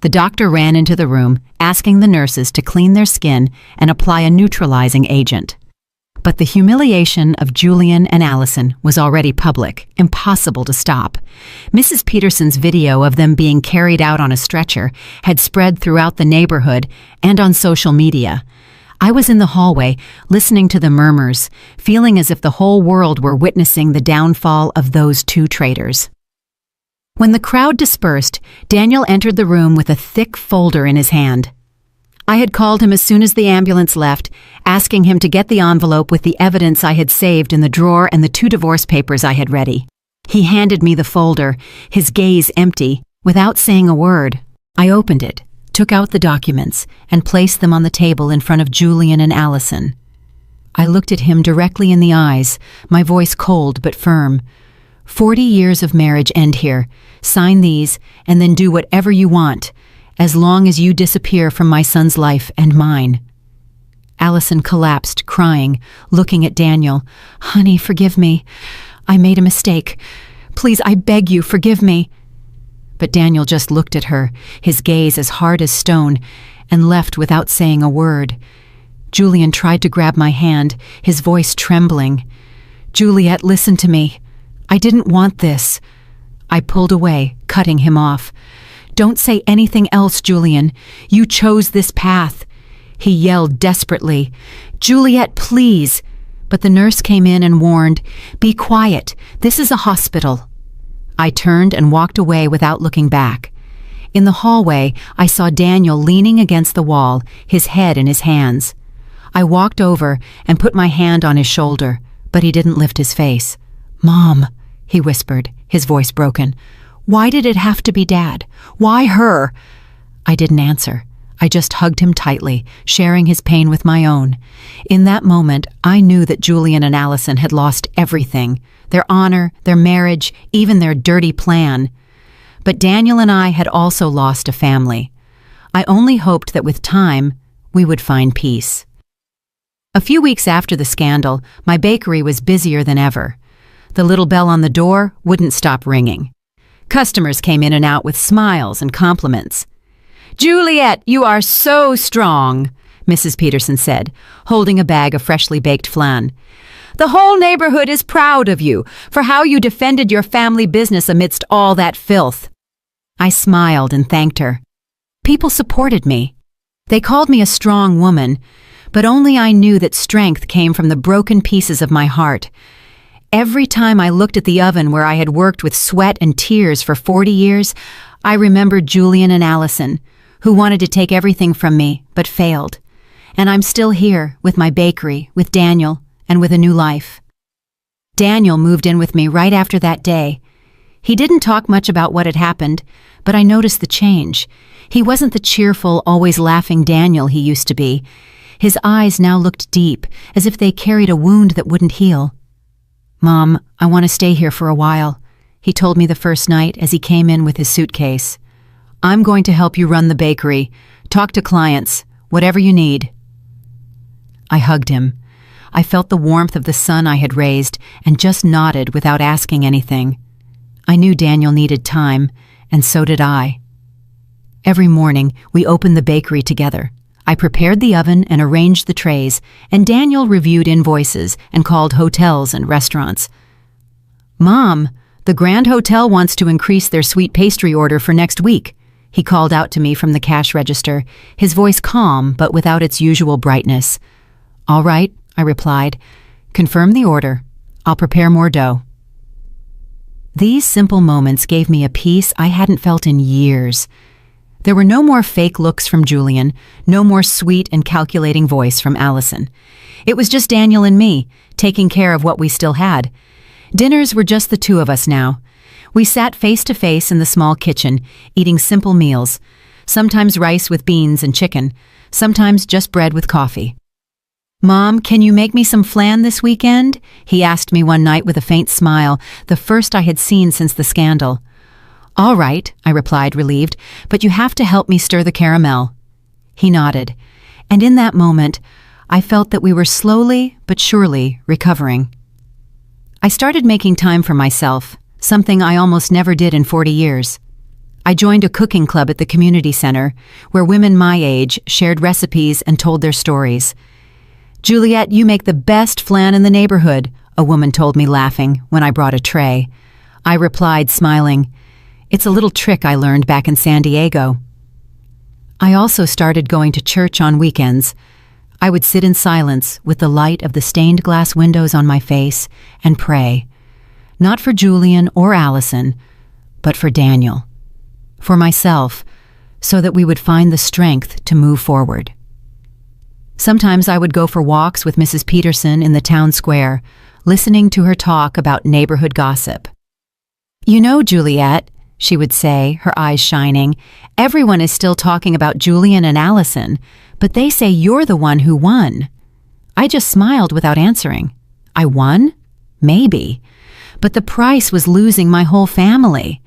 The doctor ran into the room, asking the nurses to clean their skin and apply a neutralizing agent. But the humiliation of Julian and Allison was already public, impossible to stop. Mrs. Peterson's video of them being carried out on a stretcher had spread throughout the neighborhood and on social media. I was in the hallway, listening to the murmurs, feeling as if the whole world were witnessing the downfall of those two traitors. When the crowd dispersed, Daniel entered the room with a thick folder in his hand. I had called him as soon as the ambulance left, asking him to get the envelope with the evidence I had saved in the drawer and the 2 divorce papers I had ready. He handed me the folder, his gaze empty, without saying a word. I opened it, took out the documents, and placed them on the table in front of Julian and Allison. I looked at him directly in the eyes, my voice cold but firm. 40 years of marriage end here. Sign these, and then do whatever you want, as long as you disappear from my son's life and mine. Allison collapsed, crying, looking at Daniel. "Honey, forgive me. I made a mistake. Please, I beg you, forgive me." But Daniel just looked at her, his gaze as hard as stone, and left without saying a word. Julian tried to grab my hand, his voice trembling. "Juliet, listen to me. I didn't want this." I pulled away, cutting him off. "Don't say anything else, Julian. You chose this path." He yelled desperately, "Juliet, please." But the nurse came in and warned, "Be quiet. This is a hospital." I turned and walked away without looking back. In the hallway, I saw Daniel leaning against the wall, his head in his hands. I walked over and put my hand on his shoulder, but he didn't lift his face. "Mom," he whispered, his voice broken. "Why did it have to be Dad? Why her?" I didn't answer. I just hugged him tightly, sharing his pain with my own. In that moment, I knew that Julian and Allison had lost everything, their honor, their marriage, even their dirty plan. But Daniel and I had also lost a family. I only hoped that with time, we would find peace. A few weeks after the scandal, my bakery was busier than ever. The little bell on the door wouldn't stop ringing. Customers came in and out with smiles and compliments. "Juliet, you are so strong," Mrs. Peterson said, holding a bag of freshly baked flan. "The whole neighborhood is proud of you for how you defended your family business amidst all that filth." I smiled and thanked her. People supported me. They called me a strong woman, but only I knew that strength came from the broken pieces of my heart. Every time I looked at the oven where I had worked with sweat and tears for 40 years, I remembered Julian and Allison, who wanted to take everything from me, but failed. And I'm still here, with my bakery, with Daniel, and with a new life. Daniel moved in with me right after that day. He didn't talk much about what had happened, but I noticed the change. He wasn't the cheerful, always laughing Daniel he used to be. His eyes now looked deep, as if they carried a wound that wouldn't heal. "Mom, I want to stay here for a while," he told me the first night as he came in with his suitcase. "I'm going to help you run the bakery, talk to clients, whatever you need." I hugged him. I felt the warmth of the son I had raised and just nodded without asking anything. I knew Daniel needed time, and so did I. Every morning, we opened the bakery together. I prepared the oven and arranged the trays, and Daniel reviewed invoices and called hotels and restaurants. "Mom, the Grand Hotel wants to increase their sweet pastry order for next week," he called out to me from the cash register, his voice calm but without its usual brightness. "All right," I replied. "Confirm the order. I'll prepare more dough." These simple moments gave me a peace I hadn't felt in years. There were no more fake looks from Julian, no more sweet and calculating voice from Allison. It was just Daniel and me, taking care of what we still had. Dinners were just the two of us now. We sat face to face in the small kitchen, eating simple meals, sometimes rice with beans and chicken, sometimes just bread with coffee. "Mom, can you make me some flan this weekend?" he asked me one night with a faint smile, the first I had seen since the scandal. "All right," I replied, relieved, "but you have to help me stir the caramel." He nodded, and in that moment, I felt that we were slowly but surely recovering. I started making time for myself, something I almost never did in 40 years. I joined a cooking club at the community center, where women my age shared recipes and told their stories. "Juliet, you make the best flan in the neighborhood," a woman told me, laughing, when I brought a tray. I replied, smiling, "It's a little trick I learned back in San Diego." I also started going to church on weekends. I would sit in silence with the light of the stained glass windows on my face and pray, not for Julian or Allison, but for Daniel, for myself, so that we would find the strength to move forward. Sometimes I would go for walks with Mrs. Peterson in the town square, listening to her talk about neighborhood gossip. "You know, Juliet," she would say, her eyes shining, "everyone is still talking about Julian and Allison, but they say you're the one who won." I just smiled without answering. I won? Maybe. But the price was losing my whole family.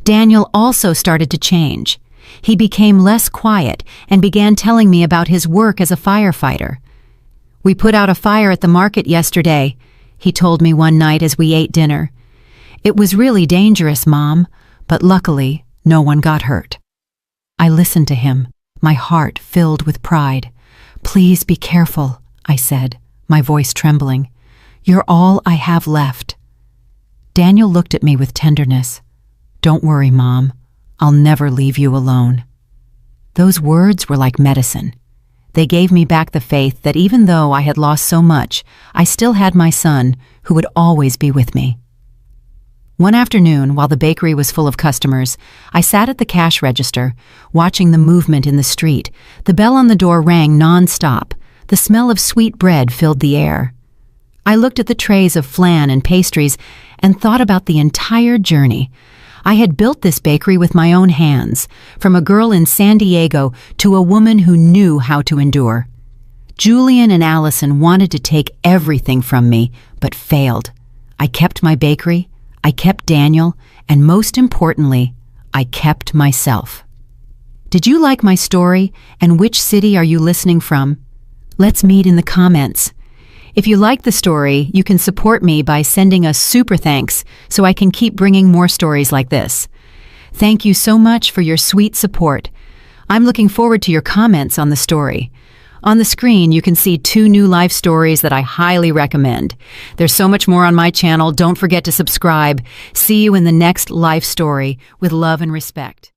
Daniel also started to change. He became less quiet and began telling me about his work as a firefighter. "We put out a fire at the market yesterday," he told me one night as we ate dinner. "It was really dangerous, Mom, but luckily no one got hurt." I listened to him, my heart filled with pride. "Please be careful," I said, my voice trembling. "You're all I have left." Daniel looked at me with tenderness. "Don't worry, Mom. I'll never leave you alone." Those words were like medicine. They gave me back the faith that even though I had lost so much, I still had my son who would always be with me. One afternoon, while the bakery was full of customers, I sat at the cash register, watching the movement in the street. The bell on the door rang non-stop. The smell of sweet bread filled the air. I looked at the trays of flan and pastries and thought about the entire journey. I had built this bakery with my own hands, from a girl in San Diego to a woman who knew how to endure. Julian and Allison wanted to take everything from me, but failed. I kept my bakery, I kept Daniel, and most importantly, I kept myself. Did you like my story, and which city are you listening from? Let's meet in the comments. If you like the story, you can support me by sending a super thanks so I can keep bringing more stories like this. Thank you so much for your sweet support. I'm looking forward to your comments on the story. On the screen, you can see 2 new life stories that I highly recommend. There's so much more on my channel. Don't forget to subscribe. See you in the next life story with love and respect.